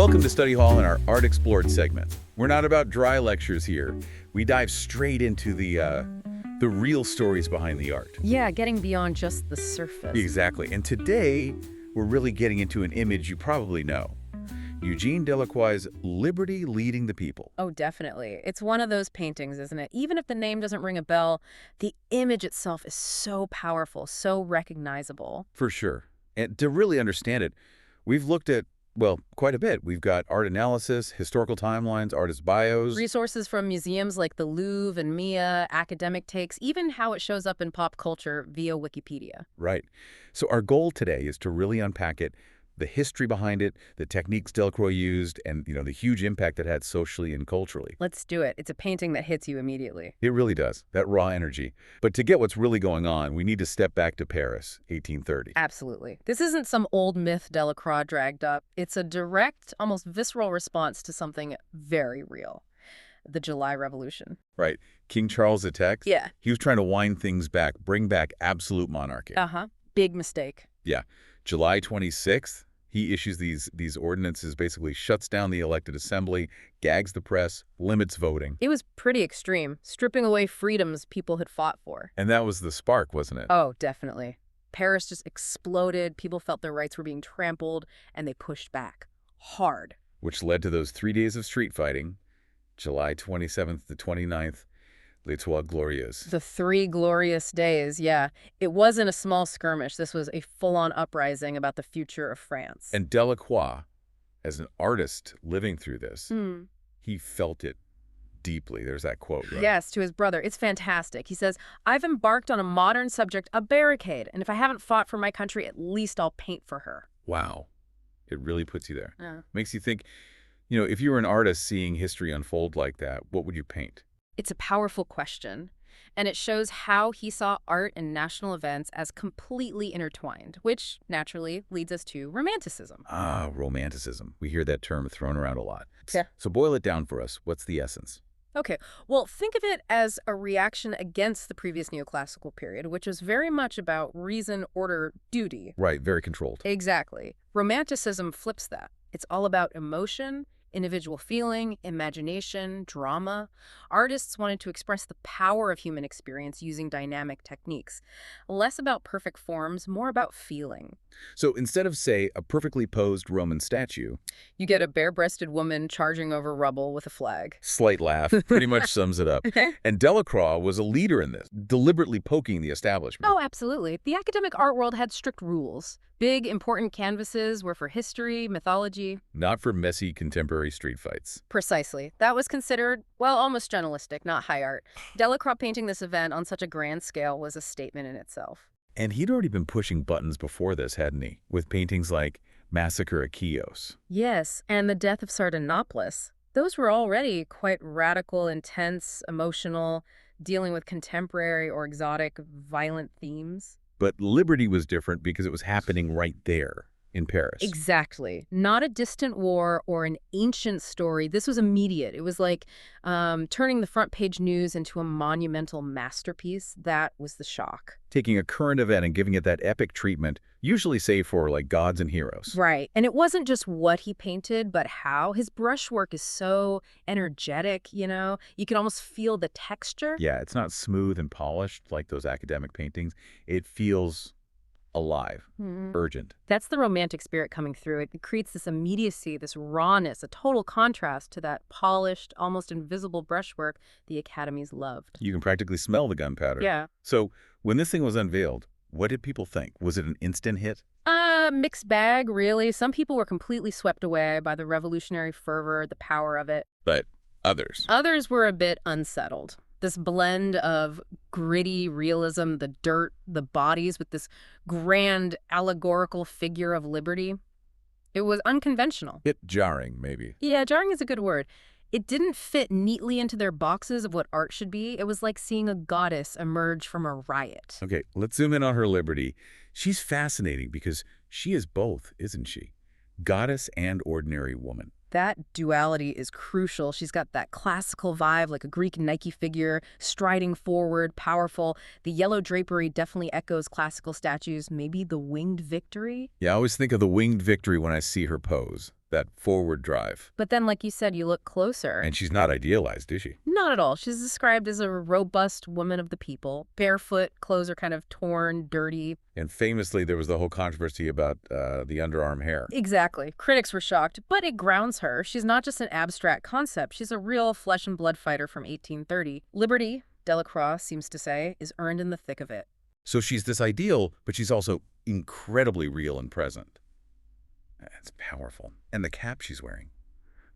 Welcome to Study Hall in our Art Explored segment. We're not about dry lectures here. We dive straight into the real stories behind the art. Yeah, getting beyond just the surface. Exactly. And today, we're really getting into an image you probably know. Eugène Delacroix's Liberty Leading the People. Oh, definitely. It's one of those paintings, isn't it? Even if the name doesn't ring a bell, the image itself is so powerful, so recognizable. For sure. And to really understand it, we've looked at, well, quite a bit. We've got art analysis, historical timelines, artist bios. Resources from museums like the Louvre and MIA, academic takes, even how it shows up in pop culture via Wikipedia. Right. So our goal today is to really unpack it, the history behind it, the techniques Delacroix used, and the huge impact it had socially and culturally. Let's do it. It's a painting that hits you immediately. It really does, that raw energy. But to get what's really going on, we need to step back to Paris, 1830. Absolutely. This isn't some old myth Delacroix dragged up. It's a direct, almost visceral response to something very real. The July Revolution. Right. King Charles attacks? Yeah. He was trying to wind things back, bring back absolute monarchy. Big mistake. Yeah. July 26th, he issues these ordinances, basically shuts down the elected assembly, gags the press, limits voting. It was pretty extreme, stripping away freedoms people had fought for. And that was the spark, wasn't it? Oh, definitely. Paris just exploded, people felt their rights were being trampled, and they pushed back. Hard. Which led to those 3 days of street fighting, July 27th to 29th, Les Trois Glorieuses. The 3 glorious days, yeah. It wasn't a small skirmish. This was a full-on uprising about the future of France. And Delacroix, as an artist living through this, he felt it deeply. There's that quote, right? Yes, to his brother. It's fantastic. He says, "I've embarked on a modern subject, a barricade, and if I haven't fought for my country, at least I'll paint for her." Wow. It really puts you there. Yeah. Makes you think, if you were an artist seeing history unfold like that, what would you paint? It's a powerful question, and it shows how he saw art and national events as completely intertwined, which naturally leads us to Romanticism. Ah, Romanticism. We hear that term thrown around a lot. Yeah. So boil it down for us. What's the essence? Okay, well, think of it as a reaction against the previous Neoclassical period, which was very much about reason, order, duty. Right, very controlled. Exactly. Romanticism flips that. It's all about emotion, individual feeling, imagination, drama. Artists wanted to express the power of human experience using dynamic techniques. Less about perfect forms, more about feeling. So instead of, say, a perfectly posed Roman statue, You get a bare-breasted woman charging over rubble with a flag. slight laugh pretty much sums it up. And Delacroix was a leader in this, deliberately poking the establishment. Oh, absolutely. The academic art world had strict rules. Big, important canvases were for history, mythology. Not for messy contemporary street fights. Precisely. That was considered, well, almost journalistic, not high art. Delacroix painting this event on such a grand scale was a statement in itself. And he'd already been pushing buttons before this, hadn't he? With paintings like Massacre at Chios. Yes, and the death of Sardanapalus. Those were already quite radical, intense, emotional, dealing with contemporary or exotic, violent themes. But Liberty was different because it was happening right there in Paris. Exactly. Not a distant war or an ancient story. This was immediate. It was like turning the front page news into a monumental masterpiece. That was the shock. Taking a current event and giving it that epic treatment, usually say for like gods and heroes. Right. And it wasn't just what he painted, but how. His brushwork is so energetic, You can almost feel the texture. Yeah, it's not smooth and polished like those academic paintings. It feels alive, urgent. That's the romantic spirit coming through. It creates this immediacy, this rawness, a total contrast to that polished, almost invisible brushwork the academies loved. You can practically smell the gunpowder. Yeah. So when this thing was unveiled, what did people think? Was it an instant hit? Mixed bag, really. Some people were completely swept away by the revolutionary fervor, the power of it. But others? Others were a bit unsettled. This blend of gritty realism, the dirt, the bodies, with this grand allegorical figure of liberty. It was unconventional. Bit jarring, maybe. Yeah, jarring is a good word. It didn't fit neatly into their boxes of what art should be. It was like seeing a goddess emerge from a riot. Okay, let's zoom in on her Liberty. She's fascinating because she is both, isn't she? Goddess and ordinary woman. That duality is crucial. She's got that classical vibe, like a Greek Nike figure, striding forward, powerful. The yellow drapery definitely echoes classical statues. Maybe the winged victory? Yeah, I always think of the winged victory when I see her pose. that forward drive. But then, like you said, you look closer. And she's not idealized, is she? Not at all. She's described as a robust woman of the people. Barefoot, clothes are kind of torn, dirty. And famously, there was the whole controversy about the underarm hair. Exactly. Critics were shocked, but it grounds her. She's not just an abstract concept. She's a real flesh and blood fighter from 1830. Liberty, Delacroix seems to say, is earned in the thick of it. So she's this ideal, but she's also incredibly real and present. That's powerful. And the cap she's wearing,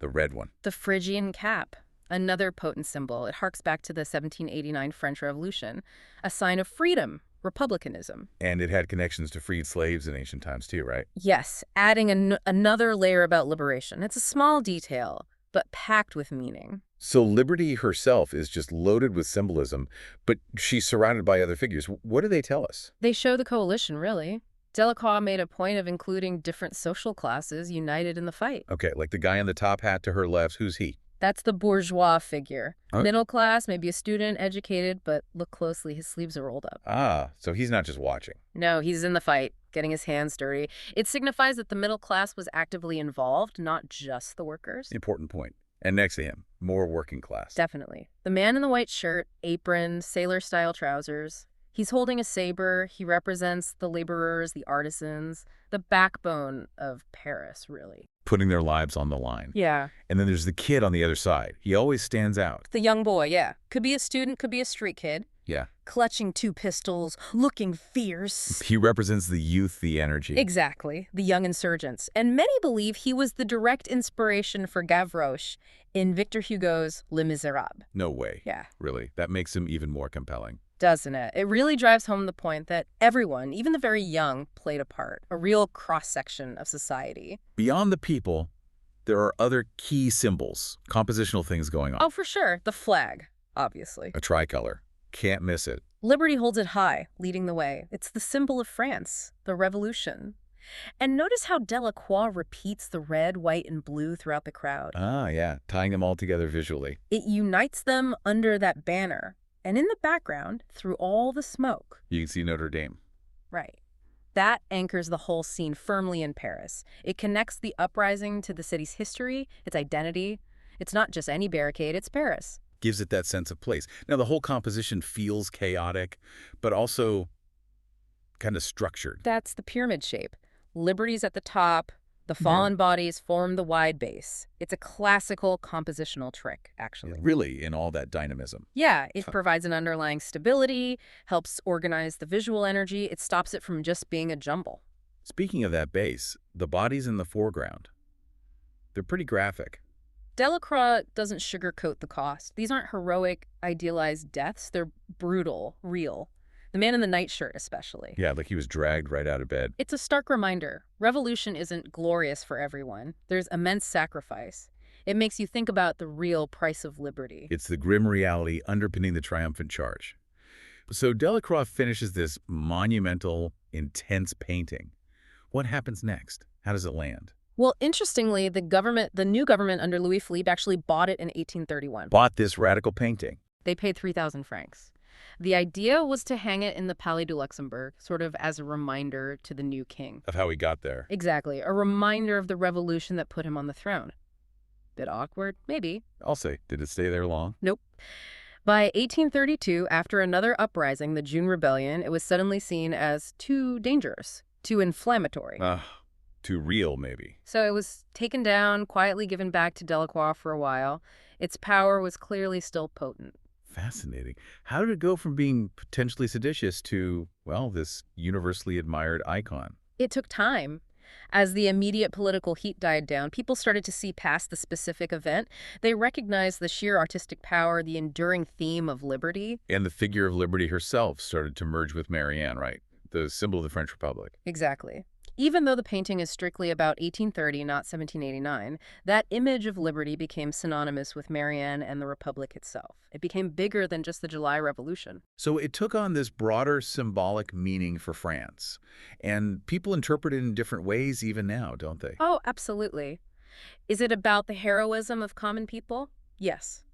the red one. The Phrygian cap, another potent symbol. It harks back to the 1789 French Revolution, a sign of freedom, republicanism. And it had connections to freed slaves in ancient times too, right? Yes, adding another layer about liberation. It's a small detail, but packed with meaning. So Liberty herself is just loaded with symbolism, but she's surrounded by other figures. What do they tell us? They show the coalition, really. Delacroix made a point of including different social classes united in the fight. Okay, like the guy in the top hat to her left, who's he? That's the bourgeois figure. Oh. Middle class, maybe a student, educated, but look closely, his sleeves are rolled up. Ah, so he's not just watching. No, he's in the fight, getting his hands dirty. It signifies that the middle class was actively involved, not just the workers. Important point. And next to him, more working class. Definitely. The man in the white shirt, apron, sailor-style trousers. He's holding a saber. He represents the laborers, the artisans, the backbone of Paris, really. Putting their lives on the line. Yeah. And then there's the kid on the other side. He always stands out. The young boy, yeah. Could be a student, could be a street kid. Yeah. Clutching two pistols, looking fierce. He represents the youth, the energy. Exactly. The young insurgents. And many believe he was the direct inspiration for Gavroche in Victor Hugo's Les Miserables. No way. Yeah. Really. That makes him even more compelling. Doesn't it? It really drives home the point that everyone, even the very young, played a part, a real cross-section of society. Beyond the people, there are other key symbols, compositional things going on. Oh, for sure. The flag, obviously. A tricolor. Can't miss it. Liberty holds it high, leading the way. It's the symbol of France, the revolution. And notice how Delacroix repeats the red, white, and blue throughout the crowd. Ah, yeah. Tying them all together visually. It unites them under that banner. And in the background, through all the smoke. You can see Notre Dame. Right. That anchors the whole scene firmly in Paris. It connects the uprising to the city's history, its identity. It's not just any barricade, it's Paris. Gives it that sense of place. Now, the whole composition feels chaotic, but also kind of structured. That's the pyramid shape. Liberty's at the top. The fallen bodies form the wide base. It's a classical compositional trick, actually. Really, in all that dynamism. Yeah, it provides an underlying stability, helps organize the visual energy. It stops it from just being a jumble. Speaking of that base, the bodies in the foreground, they're pretty graphic. Delacroix doesn't sugarcoat the cost. These aren't heroic, idealized deaths. They're brutal, real. The man in the nightshirt especially. Yeah, like he was dragged right out of bed. It's a stark reminder. Revolution isn't glorious for everyone. There's immense sacrifice. It makes you think about the real price of liberty. It's the grim reality underpinning the triumphant charge. So Delacroix finishes this monumental, intense painting. What happens next? How does it land? Well, interestingly, the new government under Louis Philippe actually bought it in 1831. Bought this radical painting. They paid 3,000 francs. The idea was to hang it in the Palais du Luxembourg, sort of as a reminder to the new king. Of how he got there. Exactly. A reminder of the revolution that put him on the throne. Bit awkward? Maybe. I'll say, did it stay there long? Nope. By 1832, after another uprising, the June Rebellion, it was suddenly seen as too dangerous, too inflammatory. Too real, maybe. So it was taken down, quietly given back to Delacroix for a while. Its power was clearly still potent. Fascinating. How did it go from being potentially seditious to, well, this universally admired icon? It took time. As the immediate political heat died down, people started to see past the specific event. They recognized the sheer artistic power, the enduring theme of liberty. And the figure of liberty herself started to merge with Marianne, right? The symbol of the French Republic. Exactly. Even though the painting is strictly about 1830, not 1789, that image of liberty became synonymous with Marianne and the Republic itself. It became bigger than just the July Revolution. So it took on this broader symbolic meaning for France. And people interpret it in different ways even now, don't they? Oh, absolutely. Is it about the heroism of common people? Yes.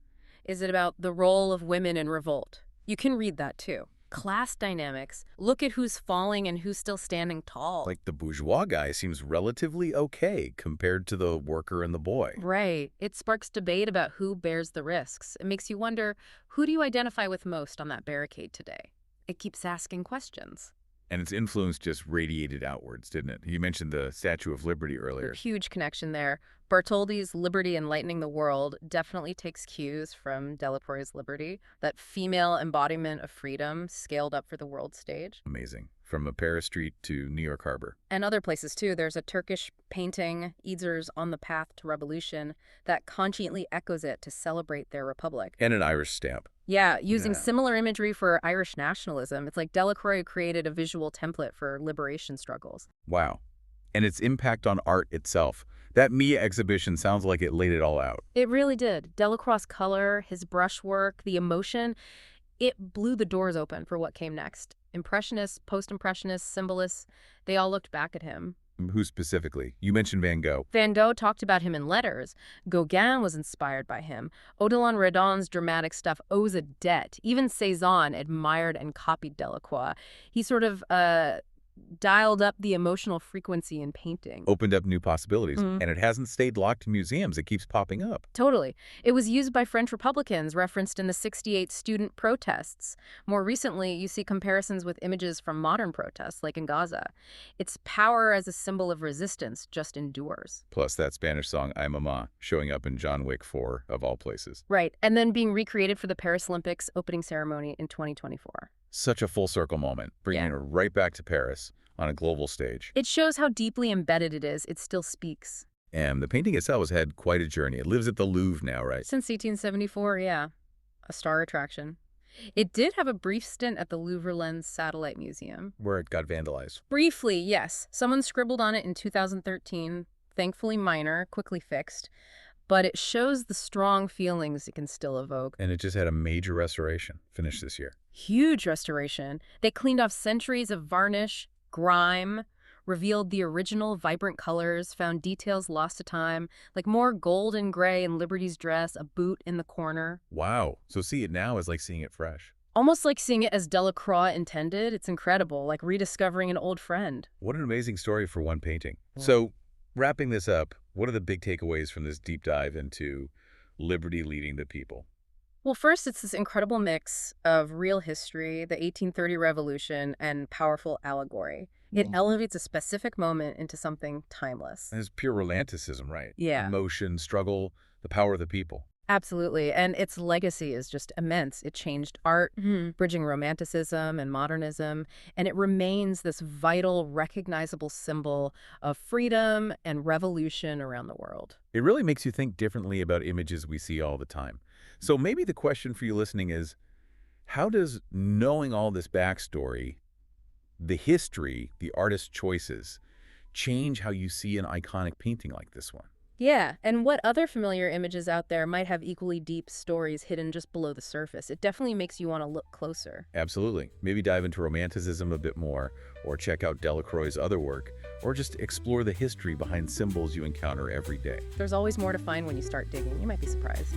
Is it about the role of women in revolt? You can read that too. Class dynamics. Look at who's falling and who's still standing tall. Like the bourgeois guy seems relatively okay compared to the worker and the boy. Right. It sparks debate about who bears the risks. It makes you wonder, who do you identify with most on that barricade today? It keeps asking questions. And its influence just radiated outwards, didn't it? You mentioned the Statue of Liberty earlier. Huge connection there. Bartholdi's Liberty Enlightening the World definitely takes cues from Delacroix's Liberty, that female embodiment of freedom scaled up for the world stage. Amazing. From a Paris street to New York Harbor. And other places, too. There's a Turkish painting, Eazer's On the Path to Revolution, that conscientiously echoes it to celebrate their republic. And an Irish stamp. Yeah, using similar imagery for Irish nationalism. It's like Delacroix created a visual template for liberation struggles. Wow. And its impact on art itself. That Mia exhibition sounds like it laid it all out. It really did. Delacroix's color, his brushwork, the emotion, it blew the doors open for what came next. Impressionists, post-impressionists, symbolists, they all looked back at him. Who specifically? You mentioned Van Gogh. Van Gogh talked about him in letters. Gauguin was inspired by him. Odilon Redon's dramatic stuff owes a debt. Even Cézanne admired and copied Delacroix. He sort of dialed up the emotional frequency in painting. Opened up new possibilities. And it hasn't stayed locked in museums. It keeps popping up. Totally. It was used by French Republicans, referenced in the '68 student protests. More recently, you see comparisons with images from modern protests, like in Gaza. Its power as a symbol of resistance just endures. Plus that Spanish song, Ay Mama, showing up in John Wick 4, of all places. Right. And then being recreated for the Paris Olympics opening ceremony in 2024. Such a full circle moment, bringing it right back to Paris on a global stage. It shows how deeply embedded it is. It still speaks. And the painting itself has had quite a journey. It lives at the Louvre now, right? Since 1874, yeah. A star attraction. It did have a brief stint at the Louvre Lens Satellite Museum. Where it got vandalized. Briefly, yes. Someone scribbled on it in 2013. Thankfully minor, quickly fixed. But it shows the strong feelings it can still evoke. And it just had a major restoration, finished this year. Huge restoration. They cleaned off centuries of varnish, grime, revealed the original vibrant colors, found details lost to time, like more gold and gray in Liberty's dress, a boot in the corner. Wow. So see it now is like seeing it fresh. Almost like seeing it as Delacroix intended. It's incredible, like rediscovering an old friend. What an amazing story for one painting. So, wrapping this up, what are the big takeaways from this deep dive into liberty leading the people? Well, first, it's this incredible mix of real history, the 1830 revolution, and powerful allegory. It elevates a specific moment into something timeless. It's pure romanticism, right? Yeah. Emotion, struggle, the power of the people. Absolutely. And its legacy is just immense. It changed art, bridging romanticism and modernism, and it remains this vital, recognizable symbol of freedom and revolution around the world. It really makes you think differently about images we see all the time. So maybe the question for you listening is, how does knowing all this backstory, the history, the artist's choices, change how you see an iconic painting like this one? Yeah, and what other familiar images out there might have equally deep stories hidden just below the surface? It definitely makes you want to look closer. Absolutely. Maybe dive into romanticism a bit more, or check out Delacroix's other work, or just explore the history behind symbols you encounter every day. There's always more to find when you start digging. You might be surprised.